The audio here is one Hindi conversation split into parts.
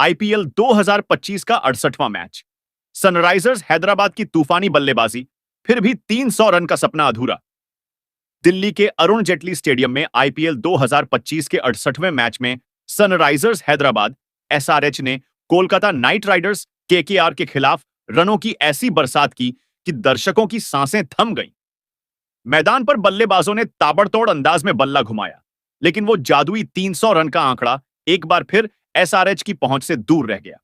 आईपीएल 2025 का 68वां मैच। सनराइजर्स हैदराबाद की तूफानी बल्लेबाजी, फिर भी 300 रन का सपना अधूरा। दिल्ली के अरुण जेटली स्टेडियम में आईपीएल 2025 के 68वें मैच में सनराइजर्स हैदराबाद एसआरएच ने कोलकाता नाइट राइडर्स केकेआर के खिलाफ रनों की ऐसी बरसात की कि दर्शकों की सांसें थम गईं। मैदान पर बल्लेबाजों ने ताबड़तोड़ अंदाज में बल्ला घुमाया, लेकिन वो जादुई 300 रन का आंकड़ा एक बार फिर एसआरएच की पहुंच से दूर रह गया।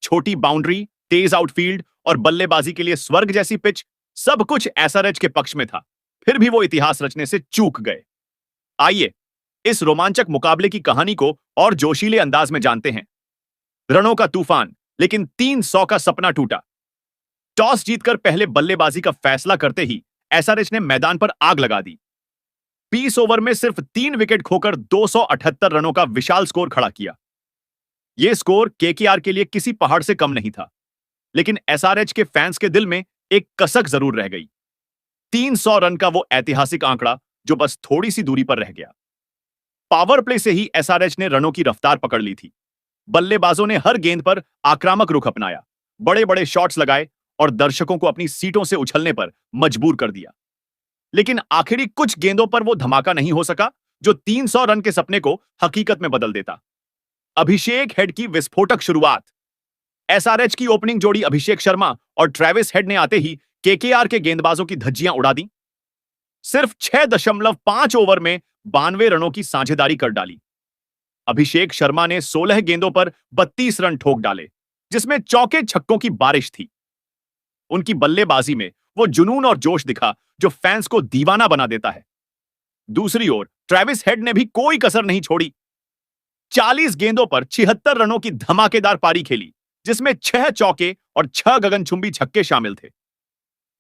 छोटी बाउंड्री, तेज आउटफील्ड और बल्लेबाजी के लिए स्वर्ग जैसी पिच, सब कुछ एसआरएच के पक्ष में था। फिर भी वो इतिहास रचने से चूक गए। आइए इस रोमांचक मुकाबले की कहानी को और जोशीले अंदाज में जानते हैं। रनों का तूफान, लेकिन 300 का सपना टूटा। टॉस जीतकर पहले बल्लेबाजी का फैसला करते ही एसआरएच ने मैदान पर आग लगा दी। 20 ओवर में सिर्फ 3 विकेट खोकर 278 रनों का विशाल स्कोर खड़ा किया। यह स्कोर केकेआर के लिए किसी पहाड़ से कम नहीं था, लेकिन एसआरएच के फैंस के दिल में एक कसक जरूर रह गई। 300 रन का वो ऐतिहासिक आंकड़ा जो बस थोड़ी सी दूरी पर रह गया। पावर प्ले से ही एसआरएच ने रनों की रफ्तार पकड़ ली थी। बल्लेबाजों ने हर गेंद पर आक्रामक रुख अपनाया, बड़े बड़े शॉट्स लगाए और दर्शकों को अपनी सीटों से उछलने पर मजबूर कर दिया। लेकिन आखिरी कुछ गेंदों पर वो धमाका नहीं हो सका जो 300 रन के सपने को हकीकत में बदल देता। अभिषेक हेड की विस्फोटक शुरुआत। एसआरएच की ओपनिंग जोड़ी अभिषेक शर्मा और ट्रेविस हेड ने आते ही केकेआर के गेंदबाजों की धज्जियां उड़ा दी। सिर्फ 6.5 ओवर में 92 रनों की साझेदारी कर डाली। अभिषेक शर्मा ने 16 गेंदों पर 32 रन ठोक डाले, जिसमें चौके छक्कों की बारिश थी। उनकी बल्लेबाजी में वो जुनून और जोश दिखा जो फैंस को दीवाना बना देता है। दूसरी ओर ट्रेविस हेड ने भी कोई कसर नहीं छोड़ी। 40 गेंदों पर 76 रनों की धमाकेदार पारी खेली, जिसमें 6 चौके और 6 गगनचुंबी छक्के शामिल थे।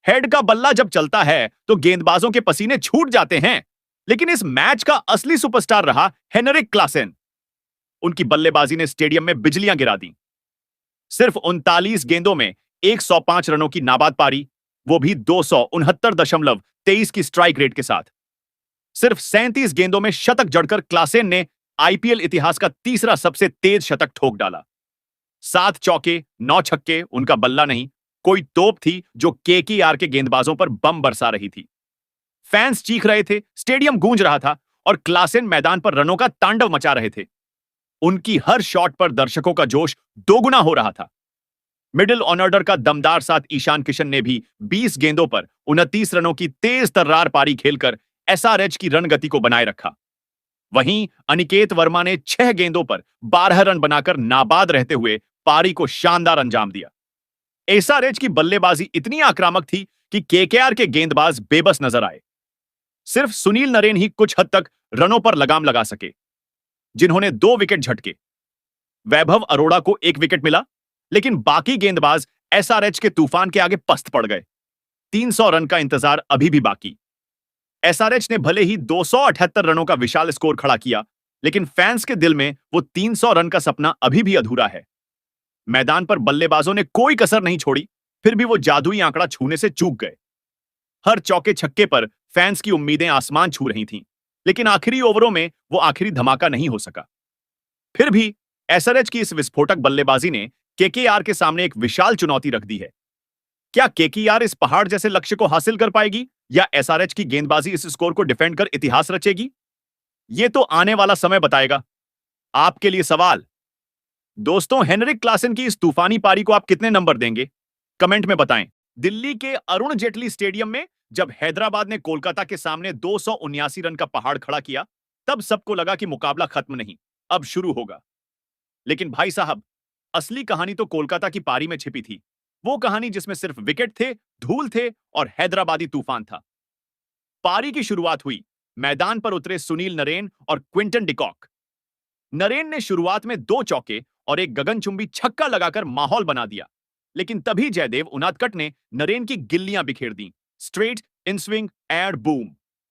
हेड का बल्ला जब चलता है तो गेंदबाजों के पसीने छूट जाते हैं, लेकिन इस मैच का असली सुपरस्टार रहा हेनरिक क्लासेन। उनकी बल्लेबाजी ने स्टेडियम में बिजलियां गिरा दी। सिर्फ 39 गेंदों में 105 रनों की नाबाद पारी, वो भी 269.23 की स्ट्राइक रेट के साथ। सिर्फ 37 गेंदों में शतक जड़कर क्लासेन ने आईपीएल इतिहास का तीसरा सबसे तेज शतक ठोक डाला। 7 चौके, 9 छक्के उनका बल्ला नहीं, कोई तोप थी जो केकेआर के गेंदबाजों पर बम बरसा रही थी। फैंस चीख रहे थे, स्टेडियम गूंज रहा था और क्लासेन मैदान पर रनों का तांडव मचा रहे थे। उनकी हर शॉट पर दर्शकों का जोश दोगुना हो रहा था। मिडिल ऑर्डर का दमदार साथ ईशान किशन ने भी 20 गेंदों पर 29 रनों की तेज तर्रार पारी खेलकर एसआरएच की रन गति को बनाए रखा। वहीं अनिकेत वर्मा ने 6 गेंदों पर 12 रन बनाकर नाबाद रहते हुए पारी को शानदार अंजाम दिया। एसआरएच की बल्लेबाजी इतनी आक्रामक थी कि केकेआर के गेंदबाज बेबस नजर आए। सिर्फ सुनील नरेन ही कुछ हद तक रनों पर लगाम लगा सके, जिन्होंने 2 विकेट झटके। वैभव अरोड़ा को 1 विकेट मिला, लेकिन बाकी गेंदबाज एसआरएच के तूफान के आगे पस्त पड़ गए। 300 रन का इंतजार अभी भी बाकी। एसआरएच ने भले ही 278 रनों का विशाल स्कोर खड़ा किया, लेकिन फैंस के दिल में वो 300 रन का सपना अभी भी अधूरा है। मैदान पर बल्लेबाजों ने कोई कसर नहीं छोड़ी, फिर भी वो जादुई आंकड़ा छूने से चूक गए। हर चौके छक्के पर फैंस की उम्मीदें आसमान छू रही थीं, लेकिन आखिरी ओवरों में वो आखिरी धमाका नहीं हो सका। फिर भी एसआरएच की इस विस्फोटक बल्लेबाजी ने केकेआर के सामने एक विशाल चुनौती रख दी है। क्या केकेआर इस पहाड़ जैसे लक्ष्य को हासिल कर पाएगी या एसआरएच की गेंदबाजी इस स्कोर को डिफेंड कर इतिहास रचेगी? ये तो आने वाला समय बताएगा। आपके लिए सवाल, दोस्तों, हेनरिक क्लासेन की इस तूफानी पारी को आप कितने नंबर देंगे? कमेंट में बताएं। दिल्ली के अरुण जेटली स्टेडियम में जब हैदराबाद ने कोलकाता के सामने 279 रन का पहाड़ खड़ा किया, तब सबको लगा कि मुकाबला खत्म नहीं, अब शुरू होगा। लेकिन भाई साहब, असली कहानी तो कोलकाता की पारी में छिपी थी। वो कहानी जिसमें सिर्फ विकेट थे, धूल थे और हैदराबादी तूफान था। पारी की शुरुआत हुई, मैदान पर उतरे सुनील नरेन और क्विंटन डिकॉक। नरेन ने शुरुआत में 2 चौके और एक गगनचुंबी छक्का लगाकर माहौल बना दिया, लेकिन तभी जयदेव उनादकट ने नरेन की गिल्लियां बिखेर दी। स्ट्रेट, इन स्विंग, एड, बूम।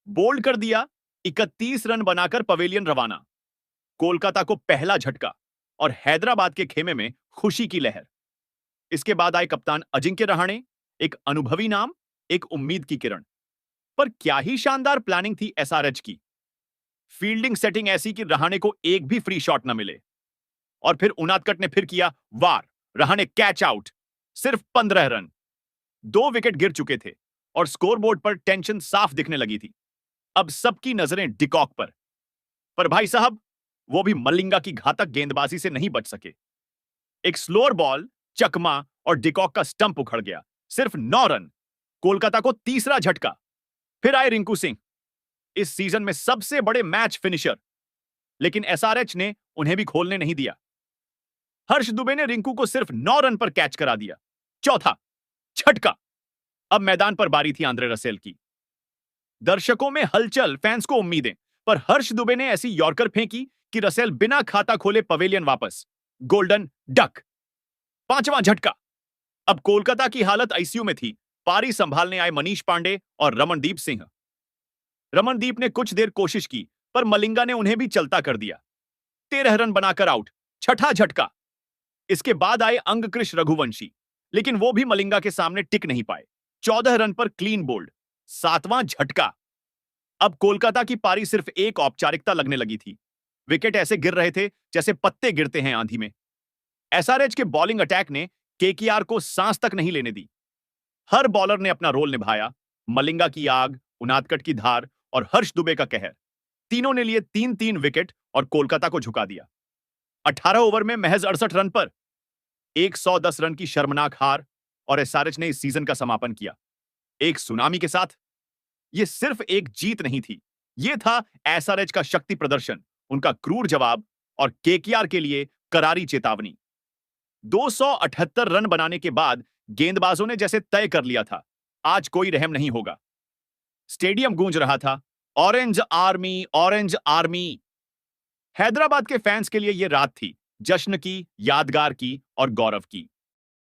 बोल्ड कर दिया। 31 रन बनाकर पवेलियन रवाना। कोलकाता को पहला झटका और हैदराबाद के खेमे में खुशी की लहर। इसके बाद आए कप्तान अजिंक्य रहाणे, एक अनुभवी नाम, एक उम्मीद की किरण। पर क्या ही शानदार प्लानिंग थी एसआरएच की। फील्डिंग सेटिंग ऐसी कि रहाणे को एक भी फ्री शॉट न मिले। और फिर उनादकट ने फिर किया वार। Rahane catch out. सिर्फ 15 रन। 2 विकेट गिर चुके थे और स्कोरबोर्ड पर टेंशन साफ दिखने लगी थी। अब सबकी नजरें डिकॉक पर भाई साहब, वो भी मलिंगा की घातक गेंदबाजी से नहीं बच सके। एक स्लोअर बॉल, चकमा और डिकॉक का स्टंप उखड़ गया। सिर्फ 9 रन। कोलकाता को तीसरा झटका। फिर आए रिंकू सिंह, इस सीजन में सबसे बड़े मैच फिनिशर, लेकिन एसआरएच ने उन्हें भी खोलने नहीं दिया। हर्ष दुबे ने रिंकू को सिर्फ 9 रन पर कैच करा दिया। चौथा झटका। अब मैदान पर बारी थी आंद्रे रसेल की। दर्शकों में हलचल, फैंस को उम्मीदें, पर हर्ष दुबे ने ऐसी यॉर्कर फेंकी कि रसेल बिना खाता खोले पवेलियन वापस। Golden duck. पांचवां झटका। अब कोलकाता की हालत आईसीयू में थी। पारी संभालने आए मनीष पांडे और रमनदीप सिंह। रमनदीप ने कुछ देर कोशिश की, पर मलिंगा ने उन्हें भी चलता कर दिया। 13 रन बनाकर आउट। छठा झटका। इसके बाद आए अंगकृष रघुवंशी, लेकिन वो भी मलिंगा के सामने टिक नहीं पाए। 14 रन पर क्लीन बोल्ड। सातवां झटका। अब कोलकाता की पारी सिर्फ एक औपचारिकता लगने लगी थी। विकेट ऐसे गिर रहे थे जैसे पत्ते गिरते हैं आंधी में। एसआरएच के बॉलिंग अटैक ने केकेआर को सांस तक नहीं लेने दी। हर बॉलर ने अपना रोल निभाया। मलिंगा की आग, उनादकट की धार और हर्ष दुबे का कहर, तीनों ने लिए 3-3 विकेट और कोलकाता को झुका दिया। 18 ओवर में महज 68 रन पर 110 रन की शर्मनाक हार, और एसआरएच ने इस सीजन का समापन किया एक सुनामी के साथ। यह सिर्फ एक जीत नहीं थी, यह था एसआरएच का शक्ति प्रदर्शन, उनका क्रूर जवाब और केकेआर के लिए करारी चेतावनी। 278 रन बनाने के बाद गेंदबाजों ने जैसे तय कर लिया था, आज कोई रहम नहीं होगा। स्टेडियम गूंज रहा था, orange army, orange army. Hyderabad के फैंस के लिए यह रात थी जश्न की, यादगार की और गौरव की।